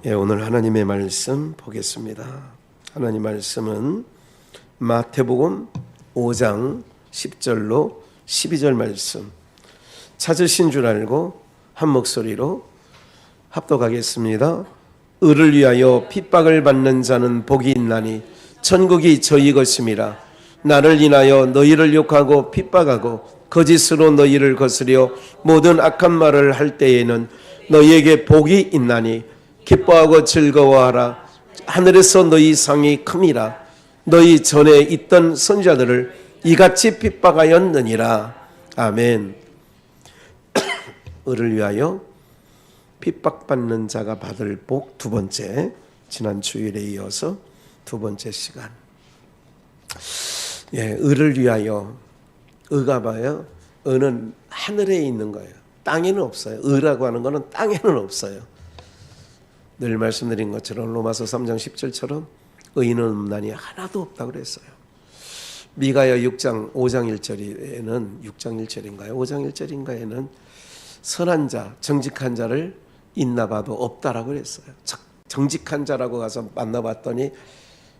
오늘 하나님의 말씀 보겠습니다. 하나님 말씀은 마태복음 5장 10절로 12절 말씀, 찾으신 줄 알고 한 목소리로 합독하겠습니다. 의를 위하여 핍박을 받는 자는 복이 있나니 천국이 저희 것임이라. 나를 인하여 너희를 욕하고 핍박하고 거짓으로 너희를 거스려 모든 악한 말을 할 때에는 너희에게 복이 있나니 기뻐하고 즐거워하라. 하늘에서 너희 상이 큼이라. 너희 전에 있던 선지자들을 이같이 핍박하였느니라. 아멘. 의를 위하여 핍박받는 자가 받을 복, 두 번째, 지난 주일에 이어서 두 번째 시간. 의를 위하여. 의가 봐요. 의는 하늘에 있는 거예요. 땅에는 없어요. 의라고 하는 거는 땅에는 없어요. 늘 말씀드린 것처럼 로마서 3장 10절처럼 의인은 없나니 하나도 없다고 그랬어요. 미가야 6장 5장 1절에는 6장 1절인가요? 5장 1절인가에는 선한 자, 정직한 자를 있나봐도 없다라고 그랬어요. 정직한 자라고 가서 만나봤더니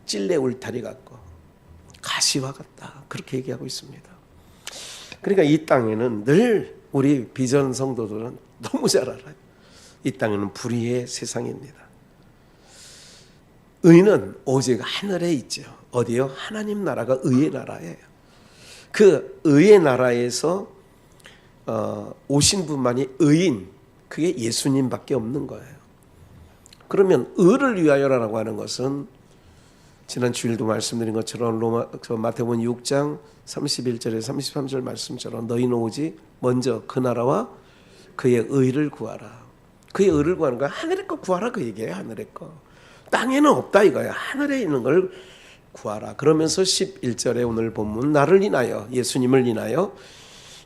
찔레 울타리 같고 가시와 같다, 그렇게 얘기하고 있습니다. 그러니까 이 땅에는 늘 우리 비전 성도들은 너무 잘 알아요. 이 땅에는 불의의 세상입니다. 의는 오직 하늘에 있죠. 어디요? 하나님 나라가 의의 나라예요. 그 의의 나라에서 오신 분만이 의인, 그게 예수님밖에 없는 거예요. 그러면 의를 위하여라고 하는 것은 지난 주일도 말씀드린 것처럼 마태복음 6장 31절에 33절 말씀처럼 너희는 오직 먼저 그 나라와 그의 의를 구하라. 그의 의를 구하는 거야. 하늘의 거 구하라, 그 얘기예요. 하늘의 거. 땅에는 없다 이거야. 하늘에 있는 걸 구하라. 그러면서 11절에 오늘 본문, 나를 인하여, 예수님을 인하여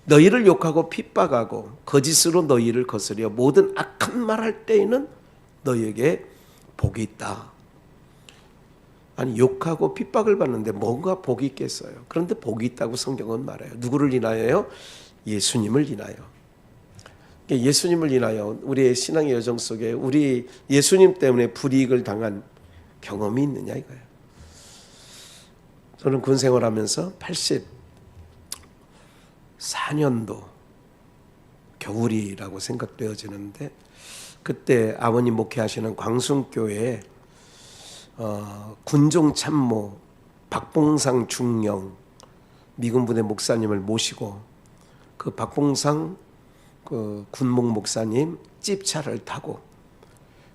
너희를 욕하고 핍박하고 거짓으로 너희를 거스려 모든 악한 말 할 때에는 너희에게 복이 있다. 아니, 욕하고 핍박을 받는데 뭔가 복이 있겠어요. 그런데 복이 있다고 성경은 말해요. 누구를 인하여요? 예수님을 인하여. 예수님을 인하여 우리의 신앙의 여정 속에 우리 예수님 때문에 불이익을 당한 경험이 있느냐 이거예요. 저는 군 생활하면서 84년도 겨울이라고 생각되어지는데, 그때 아버님 목회하시는 광순교회에 군종 참모 박봉상 중령 미군 부대 목사님을 모시고 그 박봉상 그 군목 목사님 찝차를 타고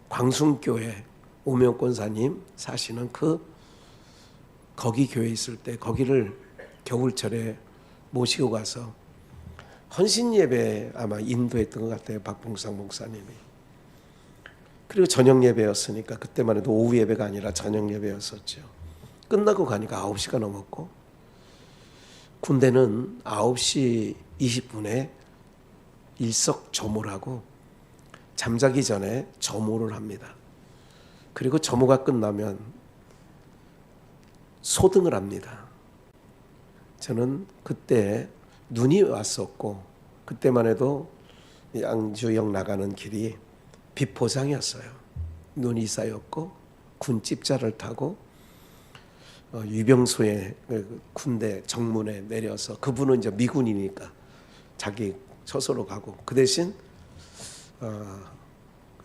광순교회 오명 권사님 사시는 거기 교회에 있을 때 거기를 겨울철에 모시고 가서 헌신 예배 아마 인도했던 것 같아요. 박봉상 목사님이. 그리고 저녁 예배였으니까 그때만 해도 오후 예배가 아니라 저녁 예배였었죠. 끝나고 가니까 9시가 넘었고, 군대는 9시 20분에 일석조모를 하고 잠자기 전에 조모를 합니다. 그리고 조모가 끝나면 소등을 합니다. 저는 그때 눈이 왔었고, 그때만 해도 양주역 나가는 길이 비포장이었어요. 눈이 쌓였고 군 찝자를 타고 유병소의 군대 정문에 내려서, 그분은 이제 미군이니까 자기 처소로 가고, 그 대신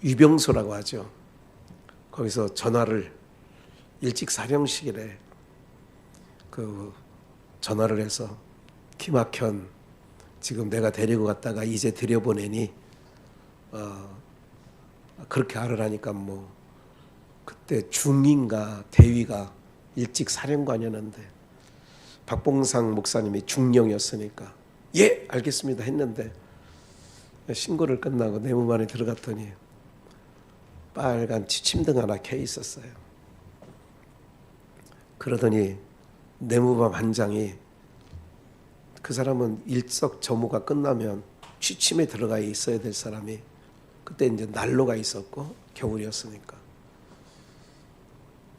유병소라고 하죠. 거기서 전화를 일찍 사령식일에 전화를 해서 기막현 지금 내가 데리고 갔다가 이제 들여보내니 그렇게 알으라니까, 뭐 그때 중인가 대위가 일찍 사령관이었는데 박봉상 목사님이 중령이었으니까 예 알겠습니다 했는데, 신고를 끝나고 내무반에 들어갔더니 빨간 지침등 하나 켜 있었어요. 그러더니 내무반 반장이, 그 사람은 일석조모가 끝나면 취침에 들어가 있어야 될 사람이 그때 이제 난로가 있었고 겨울이었으니까,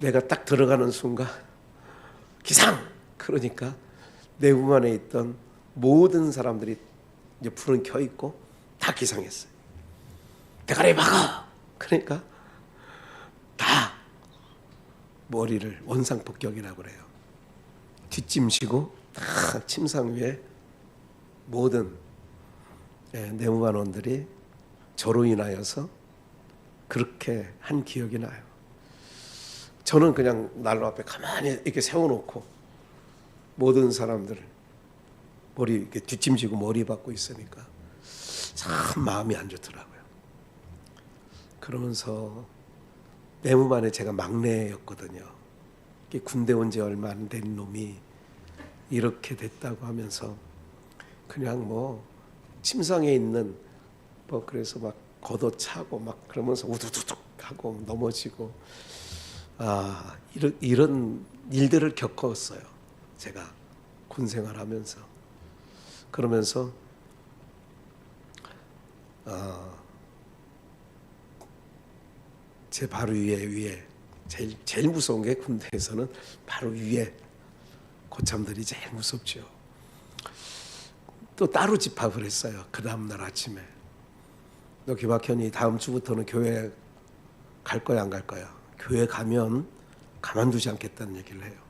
내가 딱 들어가는 순간 기상! 그러니까 내부만에 있던 모든 사람들이 이제 불은 켜 있고 다 기상했어요. 대가리 박아! 그러니까 머리를 원상폭격이라고 그래요. 뒷짐지고 다 침상 위에 모든 내무반원들이 저로 인하여서 그렇게 한 기억이 나요. 저는 그냥 난로 앞에 가만히 이렇게 세워놓고 모든 사람들 머리 이렇게 뒷짐지고 머리 박고 있으니까 참 마음이 안 좋더라고요. 그러면서 내무반에 제가 막내였거든요. 군대 온 지 얼마 안 된 놈이 이렇게 됐다고 하면서 그냥 뭐 침상에 있는 뭐 그래서 막 걷어차고 막 그러면서 우두두둑 하고 넘어지고 이런 일들을 겪었어요. 제가 군 생활하면서 그러면서 제 바로 위에 제일 무서운 게 군대에서는 바로 위에 고참들이 제일 무섭죠. 또 따로 집합을 했어요. 그 다음날 아침에 너 김학현이 다음 주부터는 교회 갈 거야 안 갈 거야? 교회 가면 가만두지 않겠다는 얘기를 해요.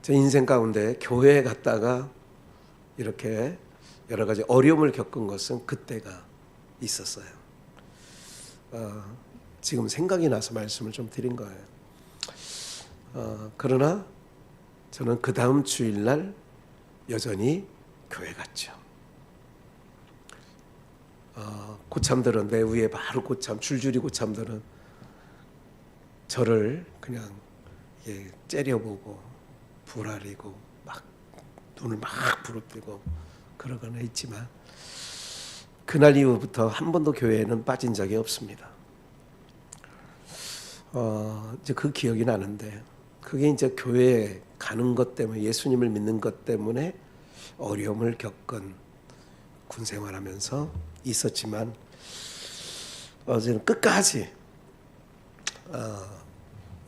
제 인생 가운데 교회에 갔다가 이렇게 여러 가지 어려움을 겪은 것은 그때가 있었어요. 지금 생각이 나서 말씀을 좀 드린 거예요. 그러나 저는 그 다음 주일날 여전히 교회 갔죠. 고참들은 내 위에 바로 고참, 줄줄이 고참들은 저를 그냥 째려보고 불아리고 막 눈을 막 부릅뜨고 그러거나 했지만 그날 이후부터 한 번도 교회에는 빠진 적이 없습니다. 이제 그 기억이 나는데 그게 이제 교회에 가는 것 때문에 예수님을 믿는 것 때문에 어려움을 겪은 군 생활하면서 있었지만 저는 끝까지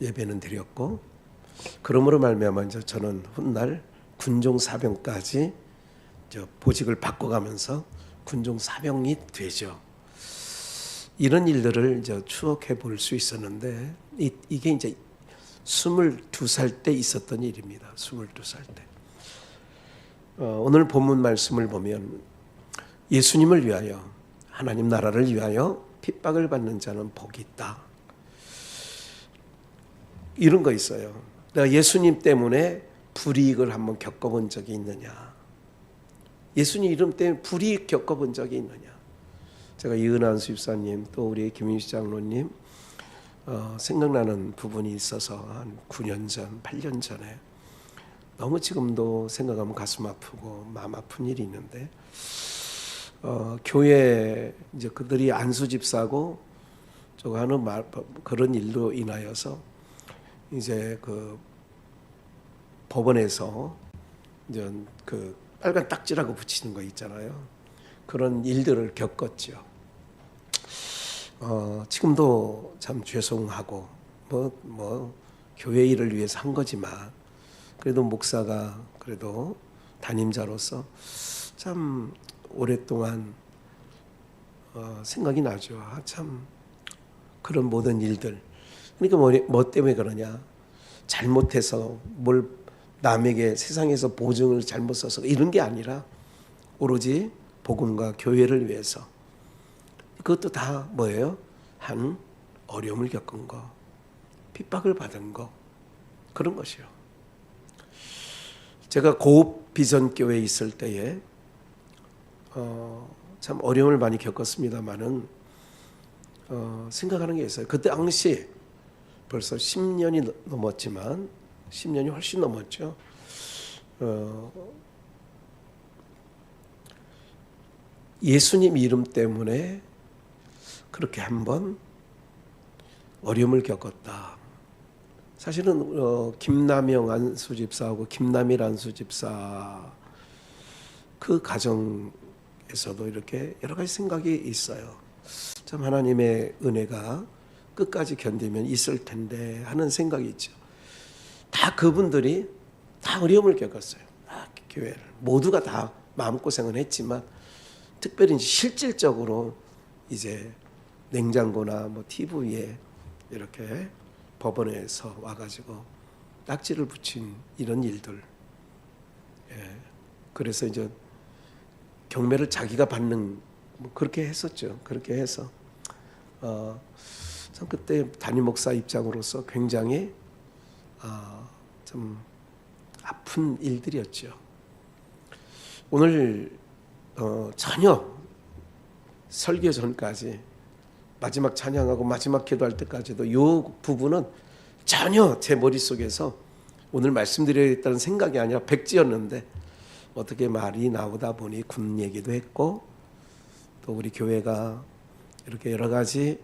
예배는 드렸고 그러므로 말미암아 이제 저는 훗날 군종 사병까지 보직을 바꿔가면서 군종 사병이 되죠. 이런 일들을 이제 추억해 볼 수 있었는데 이게 이제 22살 때 있었던 일입니다. 22살 때. 오늘 본문 말씀을 보면 예수님을 위하여 하나님 나라를 위하여 핍박을 받는 자는 복이 있다. 이런 거 있어요. 내가 예수님 때문에 불이익을 한번 겪어본 적이 있느냐? 예수님 이름 때문에 불이익 겪어본 적이 있느냐? 제가 이은한 수집사님 또 우리 김인식 장로님 생각나는 부분이 있어서 한 9년 전, 8년 전에 너무 지금도 생각하면 가슴 아프고 마음 아픈 일이 있는데 교회 이제 그들이 안수 집사고 저거 하는 그런 일로 인하여서 이제 그 법원에서 이제 그 빨간 딱지라고 붙이는 거 있잖아요. 그런 일들을 겪었죠. 지금도 참 죄송하고 뭐 교회 일을 위해서 한 거지만 그래도 목사가 그래도 담임자로서 참 오랫동안 생각이 나죠. 참 그런 모든 일들. 그러니까 뭐 때문에 그러냐? 잘못해서 뭘 남에게 세상에서 보증을 잘못 써서 이런 게 아니라 오로지 복음과 교회를 위해서 그것도 다 뭐예요? 한 어려움을 겪은 거, 핍박을 받은 거 그런 것이요. 제가 고읍 비전교회에 있을 때에 참 어려움을 많이 겪었습니다만은 생각하는 게 있어요. 그때 당시 벌써 10년이 넘었지만 10년이 훨씬 넘었죠. 예수님 이름 때문에 그렇게 한번 어려움을 겪었다. 사실은 김남영 안수집사하고 김남일 안수집사 그 가정에서도 이렇게 여러 가지 생각이 있어요. 참 하나님의 은혜가 끝까지 견디면 있을 텐데 하는 생각이 있죠. 다 그분들이 다 어려움을 겪었어요. 교회를 모두가 다 마음고생은 했지만 특별히 이제 실질적으로 이제 냉장고나 뭐 TV에 이렇게 법원에서 와가지고 딱지를 붙인 이런 일들. 그래서 이제 경매를 자기가 받는 뭐 그렇게 했었죠. 그렇게 해서 참 그때 담임 목사 입장으로서 굉장히 좀 아픈 일들이었죠. 오늘 전혀 설교 전까지 마지막 찬양하고 마지막 기도할 때까지도 이 부분은 전혀 제 머릿속에서 오늘 말씀드려야겠다는 생각이 아니라 백지였는데 어떻게 말이 나오다 보니 군 얘기도 했고 또 우리 교회가 이렇게 여러 가지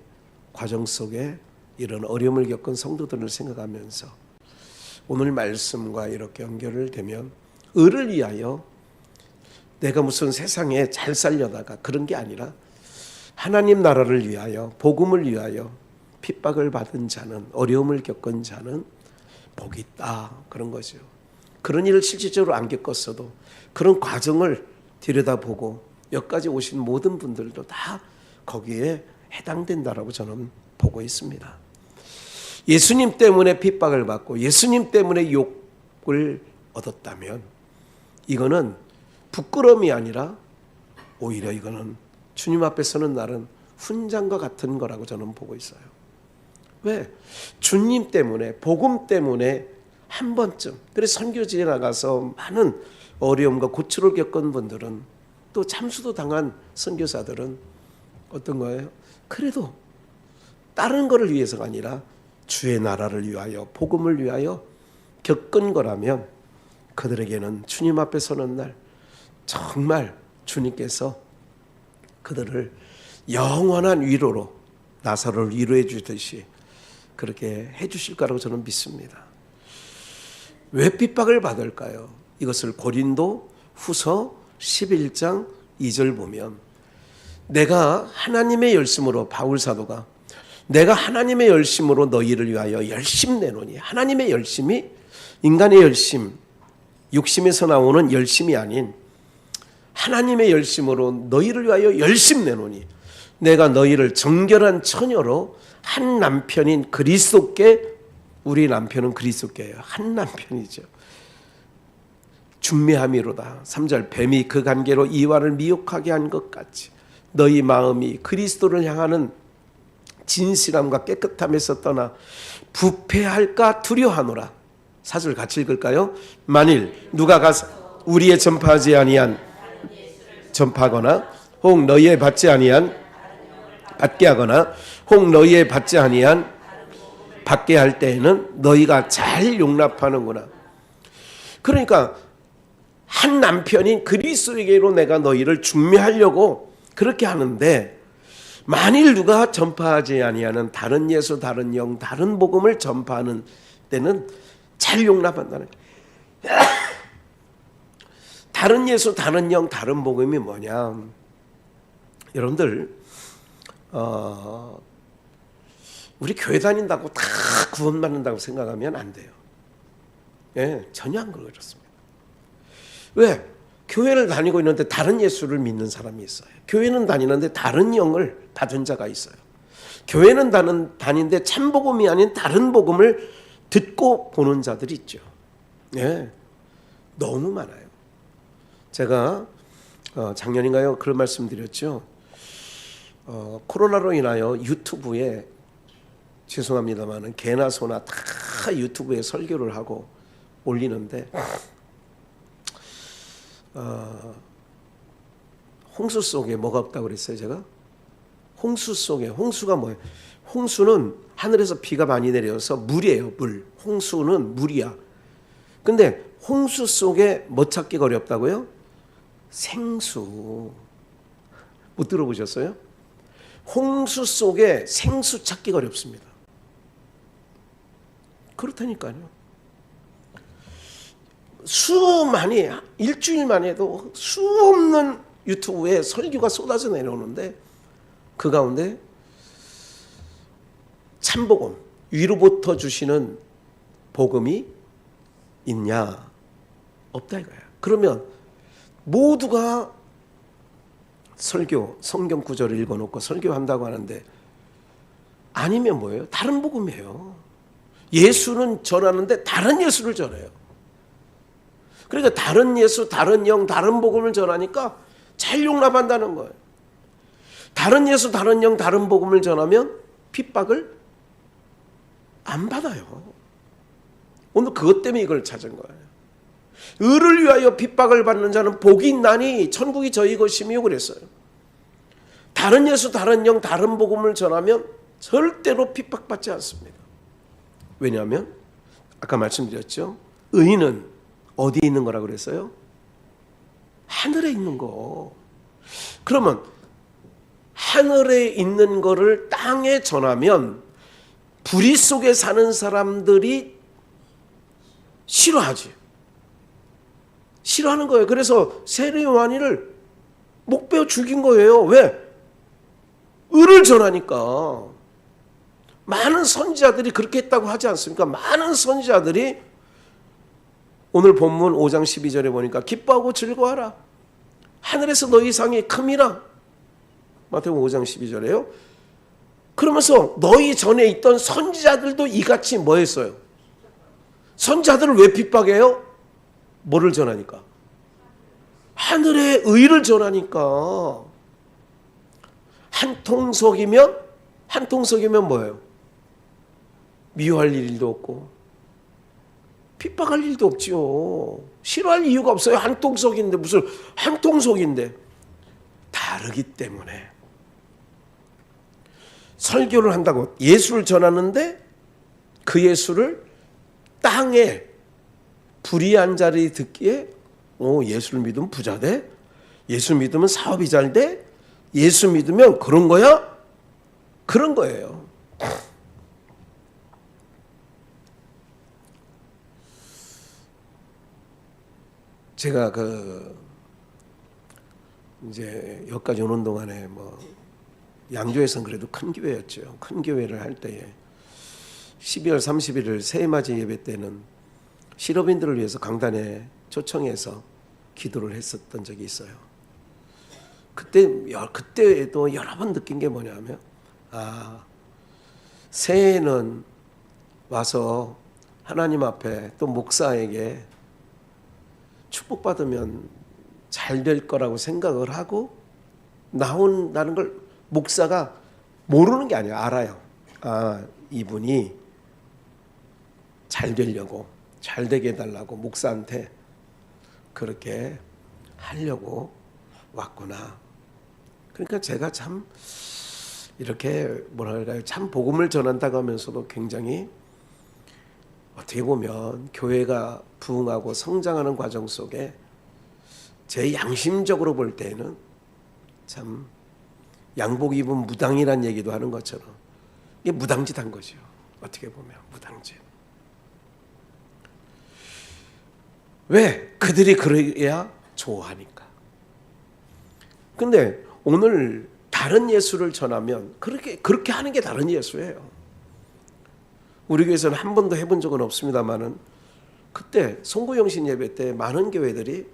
과정 속에 이런 어려움을 겪은 성도들을 생각하면서 오늘 말씀과 이렇게 연결을 되면 을을 위하여 내가 무슨 세상에 잘 살려다가 그런 게 아니라 하나님 나라를 위하여 복음을 위하여 핍박을 받은 자는 어려움을 겪은 자는 복이 있다 그런 거죠. 그런 일을 실질적으로 안 겪었어도 그런 과정을 들여다보고 여기까지 오신 모든 분들도 다 거기에 해당된다라고 저는 보고 있습니다. 예수님 때문에 핍박을 받고 예수님 때문에 욕을 얻었다면 이거는 부끄러움이 아니라 오히려 이거는 주님 앞에 서는 날은 훈장과 같은 거라고 저는 보고 있어요. 왜? 주님 때문에 복음 때문에 한 번쯤 그래서 선교지에 나가서 많은 어려움과 고초를 겪은 분들은 또 참수도 당한 선교사들은 어떤 거예요? 그래도 다른 거를 위해서가 아니라 주의 나라를 위하여 복음을 위하여 겪은 거라면 그들에게는 주님 앞에 서는 날 정말 주님께서 그들을 영원한 위로로 나사로를 위로해 주듯이 그렇게 해 주실 거라고 저는 믿습니다. 왜 핍박을 받을까요? 이것을 고린도 후서 11장 2절 보면 내가 하나님의 열심으로 바울 사도가 내가 하나님의 열심으로 너희를 위하여 열심 내노니 하나님의 열심이 인간의 열심 욕심에서 나오는 열심이 아닌 하나님의 열심으로 너희를 위하여 열심 내노니 내가 너희를 정결한 처녀로 한 남편인 그리스도께 우리 남편은 그리스도께요. 한 남편이죠. 중매함이로다. 3절 뱀이 그 관계로 이와를 미혹하게 한 것 같이 너희 마음이 그리스도를 향하는 진실함과 깨끗함에서 떠나 부패할까 두려워하노라. 4절 같이 읽을까요? 만일 누가 가서 우리의 전파하지 아니한 전파하거나 혹 너희의 받지 아니한 받게 하거나 혹 너희의 받지 아니한 받게 할 때에는 너희가 잘 용납하는구나. 그러니까 한 남편인 그리스도에게로 내가 너희를 중매하려고 그렇게 하는데 만일 누가 전파하지 아니하는 다른 예수 다른 영 다른 복음을 전파하는 때는 잘 용납한다는 거예요. 다른 예수 다른 영 다른 복음이 뭐냐. 여러분들 우리 교회 다닌다고 다 구원받는다고 생각하면 안 돼요. 전혀 안 그렇습니다. 왜? 교회를 다니고 있는데 다른 예수를 믿는 사람이 있어요. 교회는 다니는데 다른 영을 받은 자가 있어요. 교회는 다니는데 참복음이 아닌 다른 복음을 듣고 보는 자들이 있죠. 너무 많아요. 제가 작년인가요? 그런 말씀 드렸죠. 코로나로 인하여 유튜브에 죄송합니다만 개나 소나 다 유튜브에 설교를 하고 올리는데 홍수 속에 뭐가 없다고 그랬어요 제가? 홍수 속에 홍수가 뭐예요? 홍수는 하늘에서 비가 많이 내려서 물이에요. 물. 홍수는 물이야. 근데 홍수 속에 뭐 찾기가 어렵다고요? 생수. 못 들어보셨어요? 홍수 속에 생수 찾기가 어렵습니다. 그렇다니까요. 수많이 일주일만 해도 수 없는 유튜브에 설교가 쏟아져 내려오는데 그 가운데 참복음 위로부터 주시는 복음이 있냐? 없다 이거야. 그러면 모두가 설교 성경 구절을 읽어놓고 설교한다고 하는데 아니면 뭐예요? 다른 복음이에요. 예수는 전하는데 다른 예수를 전해요. 그러니까 다른 예수, 다른 영, 다른 복음을 전하니까 잘 용납한다는 거예요. 다른 예수, 다른 영, 다른 복음을 전하면 핍박을 안 받아요. 오늘 그것 때문에 이걸 찾은 거예요. 의를 위하여 핍박을 받는 자는 복이 있나니 천국이 저희 것이며 그랬어요. 다른 예수, 다른 영, 다른 복음을 전하면 절대로 핍박받지 않습니다. 왜냐하면 아까 말씀드렸죠. 의인은 어디에 있는 거라고 그랬어요? 하늘에 있는 거. 그러면 하늘에 있는 거를 땅에 전하면 불의 속에 사는 사람들이 싫어하지. 싫어하는 거예요. 그래서 세례 요한이를 목베어 죽인 거예요. 왜? 의를 전하니까. 많은 선지자들이 그렇게 했다고 하지 않습니까? 많은 선지자들이 오늘 본문 5장 12절에 보니까 기뻐하고 즐거워하라. 하늘에서 너희 상이 큼이라. 마태복음 5장 12절에요. 그러면서 너희 전에 있던 선지자들도 이같이 뭐 했어요? 선지자들을 왜 핍박해요? 뭐를 전하니까? 하늘의 의를 전하니까. 한 통속이면 뭐예요? 미워할 일도 없고 핍박할 일도 없지요. 싫어할 이유가 없어요. 한 통속인데 무슨 한 통속인데. 다르기 때문에 설교를 한다고 예수를 전하는데 그 예수를 땅에 불의한 자들이 듣기에 예수를 믿으면 부자 돼? 예수 믿으면 사업이 잘 돼? 예수 믿으면 그런 거야? 그런 거예요. 제가 이제 여기까지 오는 동안에 양조에서는 그래도 큰 교회였죠. 큰 교회를 할 때에 12월 31일 새해맞이 예배 때는 실업인들을 위해서 강단에 초청해서 기도를 했었던 적이 있어요. 그때도 여러 번 느낀 게 뭐냐면 새해는 와서 하나님 앞에 또 목사에게 축복받으면 잘 될 거라고 생각을 하고 나온다는 걸 목사가 모르는 게 아니에요. 알아요. 이분이 잘 되려고, 잘 되게 해달라고 목사한테 그렇게 하려고 왔구나. 그러니까 제가 참 이렇게 참 복음을 전한다고 하면서도 굉장히 어떻게 보면 교회가 부흥하고 성장하는 과정 속에 제 양심적으로 볼 때는 참 양복 입은 무당이란 얘기도 하는 것처럼 이게 무당짓한 거죠. 어떻게 보면 무당짓. 왜? 그들이 그래야 좋아하니까. 근데 오늘 다른 예수를 전하면 그렇게 하는 게 다른 예수예요. 우리 교회에서는 한 번도 해본 적은 없습니다만은 그때 송구영신 예배 때 많은 교회들이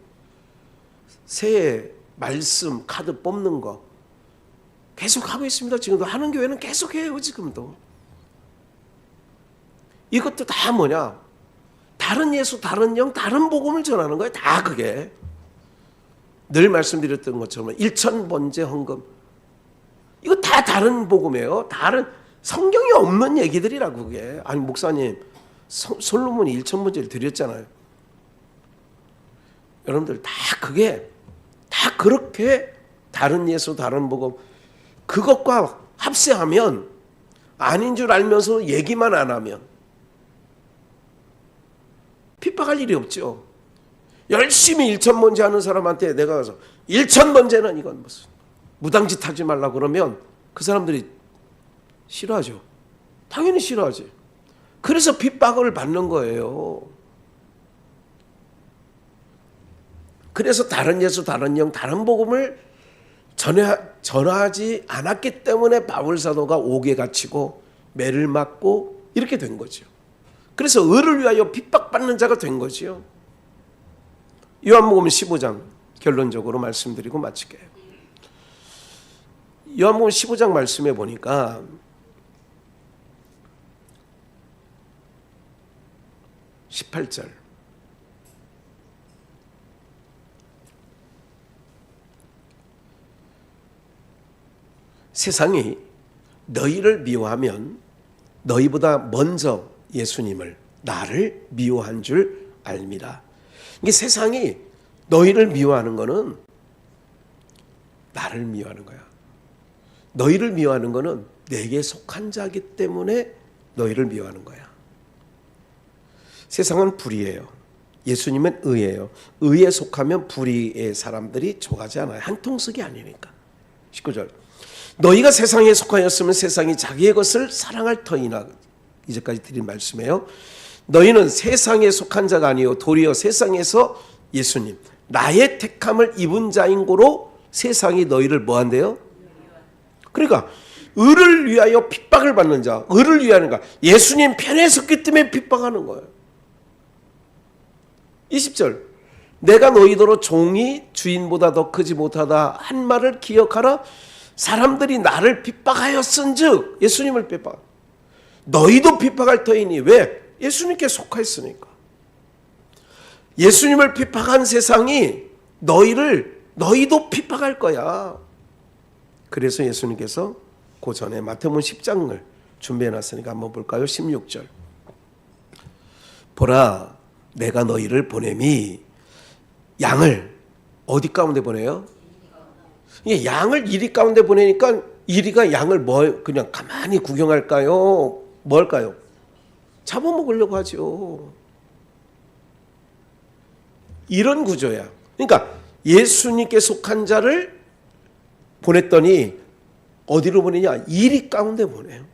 새해 말씀 카드 뽑는 거 계속 하고 있습니다. 지금도 하는 교회는 계속 해요. 지금도. 이것도 다 뭐냐? 다른 예수, 다른 영, 다른 복음을 전하는 거예요. 다 그게. 늘 말씀드렸던 것처럼 일천번제 헌금. 이거 다 다른 복음이에요. 다른 성경에 없는 얘기들이라고 그게. 아니 목사님 솔로몬이 일천번제를 드렸잖아요. 여러분들 다 그게 다 그렇게 다른 예수, 다른 복음 그것과 합세하면 아닌 줄 알면서 얘기만 안 하면 핍박할 일이 없죠. 열심히 일천번제 하는 사람한테 내가 가서 일천번제는 이건 무슨 무당짓 하지 말라고 그러면 그 사람들이 싫어하죠. 당연히 싫어하지. 그래서 핍박을 받는 거예요. 그래서 다른 예수, 다른 영, 다른 복음을 전하지 않았기 때문에 바울 사도가 옥에 갇히고 매를 맞고 이렇게 된 거죠. 그래서 의를 위하여 핍박받는 자가 된 거지요. 요한복음 15장 결론적으로 말씀드리고 마칠게요. 요한복음 15장 말씀에 보니까 18절. 세상이 너희를 미워하면 너희보다 먼저 예수님을, 나를 미워한 줄 알미라. 이게 세상이 너희를 미워하는 거는 나를 미워하는 거야. 너희를 미워하는 거는 내게 속한 자이기 때문에 너희를 미워하는 거야. 세상은 불의예요. 예수님은 의예요. 의에 속하면 불의의 사람들이 좋아하지 않아요. 한통속이 아니니까. 19절. 너희가 세상에 속하였으면 세상이 자기의 것을 사랑할 터이나. 이제까지 드린 말씀이에요. 너희는 세상에 속한 자가 아니요 도리어 세상에서 예수님, 나의 택함을 입은 자인 고로 세상이 너희를 뭐한대요? 그러니까 의를 위하여 핍박을 받는 자, 의를 위하는가, 예수님 편에 섰기 때문에 핍박하는 거예요. 20절. 내가 너희더러 종이 주인보다 더 크지 못하다 한 말을 기억하라. 사람들이 나를 핍박하였은즉, 예수님을 핍박, 너희도 핍박할 터이니. 왜? 예수님께 속하였으니까. 예수님을 핍박한 세상이 너희도 핍박할 거야. 그래서 예수님께서 그 전에 마태복음 10장을 준비해 놨으니까 한번 볼까요? 16절. 보라, 내가 너희를 보냄이. 양을 어디 가운데 보내요? 이게 양을 이리 가운데 보내니까 이리가 양을 그냥 가만히 구경할까요? 뭐 할까요? 잡아먹으려고 하죠. 이런 구조야. 그러니까 예수님께 속한 자를 보냈더니 어디로 보내냐? 이리 가운데 보내요.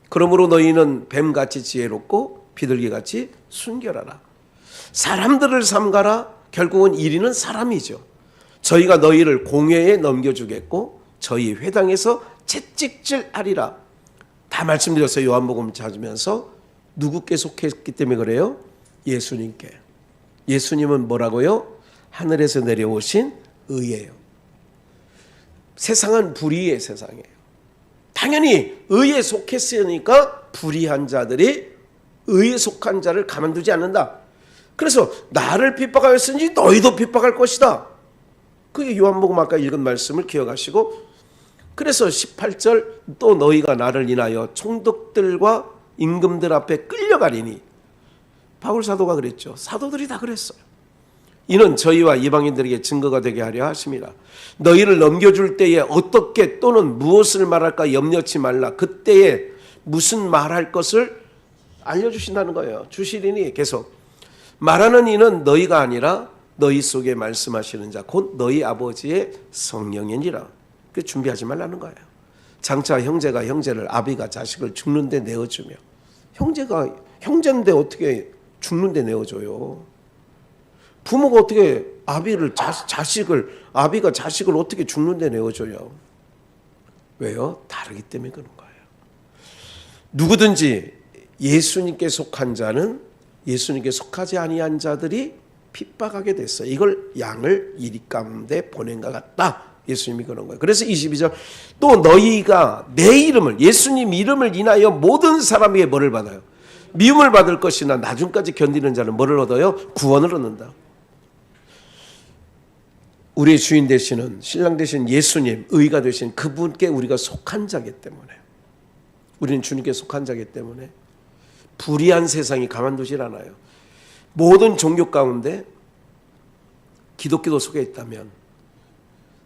그러므로 너희는 뱀같이 지혜롭고 비둘기같이 순결하라. 사람들을 삼가라. 결국은 이리는 사람이죠. 저희가 너희를 공회에 넘겨주겠고 저희 회당에서 채찍질하리라. 다 말씀드렸어요. 요한복음 찾으면서 누구께 속했기 때문에 그래요? 예수님께. 예수님은 뭐라고요? 하늘에서 내려오신 의예요. 세상은 불의의 세상이에요. 당연히 의에 속했으니까 불의한 자들이 의에 속한 자를 가만두지 않는다. 그래서 나를 핍박하였으니 너희도 핍박할 것이다. 그게 요한복음 아까 읽은 말씀을 기억하시고, 그래서 18절, 또 너희가 나를 인하여 총독들과 임금들 앞에 끌려가리니. 바울 사도가 그랬죠. 사도들이 다 그랬어요. 이는 저희와 이방인들에게 증거가 되게 하려 하십니다. 너희를 넘겨줄 때에 어떻게 또는 무엇을 말할까 염려치 말라. 그때에 무슨 말할 것을 알려주신다는 거예요. 주시리니. 계속 말하는 이는 너희가 아니라 너희 속에 말씀하시는 자 곧 너희 아버지의 성령이니라. 그 준비하지 말라는 거예요. 장차 형제가 형제를, 아비가 자식을 죽는데 내어주며. 형제가 형제인데 어떻게 죽는데 내어줘요? 부모가 어떻게 아비가 자식을 어떻게 죽는데 내어줘요? 왜요? 다르기 때문에 그런 거예요. 누구든지 예수님께 속한 자는 예수님께 속하지 아니한 자들이 핍박하게 됐어요. 이걸 양을 이리 가운데 보낸 것 같다. 예수님이 그런 거예요. 그래서 22절, 또 너희가 내 이름을, 예수님 이름을 인하여 모든 사람에게 뭐를 받아요? 미움을 받을 것이나 나중까지 견디는 자는 뭐를 얻어요? 구원을 얻는다. 우리의 주인 되시는, 신랑 되신 예수님, 의가 되신 그분께 우리가 속한 자기 때문에, 우리는 주님께 속한 자기 때문에 불의한 세상이 가만두질 않아요. 모든 종교 가운데 기독교도 속에 있다면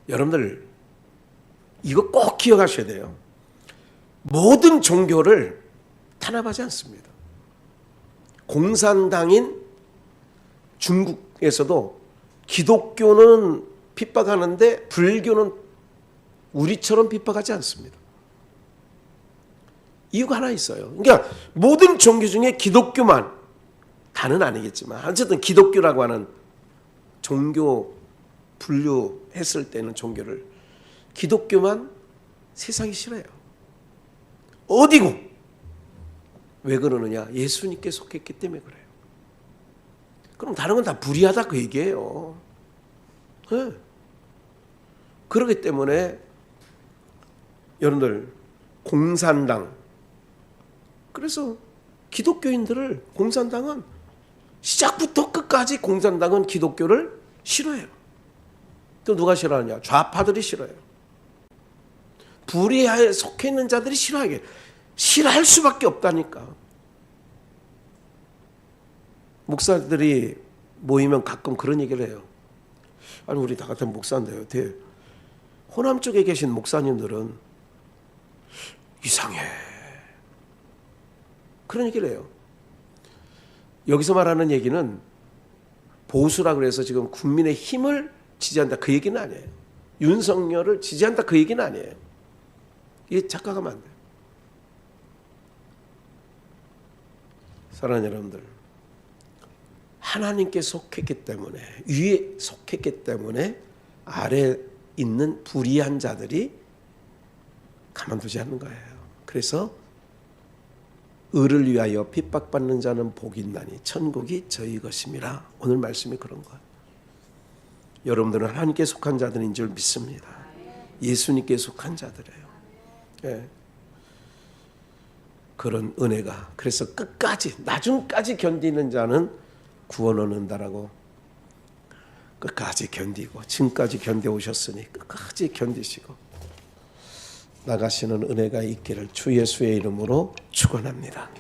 여러분들 이거 꼭 기억하셔야 돼요. 모든 종교를 탄압하지 않습니다. 공산당인 중국에서도 기독교는 핍박하는데 불교는 우리처럼 핍박하지 않습니다. 이유가 하나 있어요. 그러니까 모든 종교 중에 기독교만, 다는 아니겠지만 어쨌든 기독교라고 하는 종교 분류했을 때는 종교를, 기독교만 세상이 싫어요. 어디고? 왜 그러느냐? 예수님께 속했기 때문에 그래요. 그럼 다른 건 다 불의하다 그 얘기예요. 네. 그렇기 때문에 여러분들 공산당, 그래서 기독교인들을 공산당은 시작부터 끝까지 공산당은 기독교를 싫어해요. 또 누가 싫어하냐? 좌파들이 싫어해요. 불의에 속해 있는 자들이 싫어하게. 싫어할 수밖에 없다니까. 목사들이 모이면 가끔 그런 얘기를 해요. 아니 우리 다 같은 목사인데요. 호남 쪽에 계신 목사님들은 이상해. 그런 얘기를 해요. 여기서 말하는 얘기는 보수라 그래서 지금 국민의 힘을 지지한다 그 얘기는 아니에요. 윤석열을 지지한다 그 얘기는 아니에요. 이게 착각하면 안 돼요. 사랑하는 여러분들, 하나님께 속했기 때문에, 위에 속했기 때문에 아래 있는 불의한 자들이 가만두지 않는 거예요. 그래서 의를 위하여 핍박받는 자는 복이 있나니 천국이 저희 것임이라. 오늘 말씀이 그런 거예요. 여러분들은 하나님께 속한 자들인 줄 믿습니다. 예수님께 속한 자들이에요. 예. 그런 은혜가, 그래서 끝까지 나중까지 견디는 자는 구원 얻는다라고 끝까지 견디고 지금까지 견뎌오셨으니 끝까지 견디시고 나가시는 은혜가 있기를 주 예수의 이름으로 축원합니다.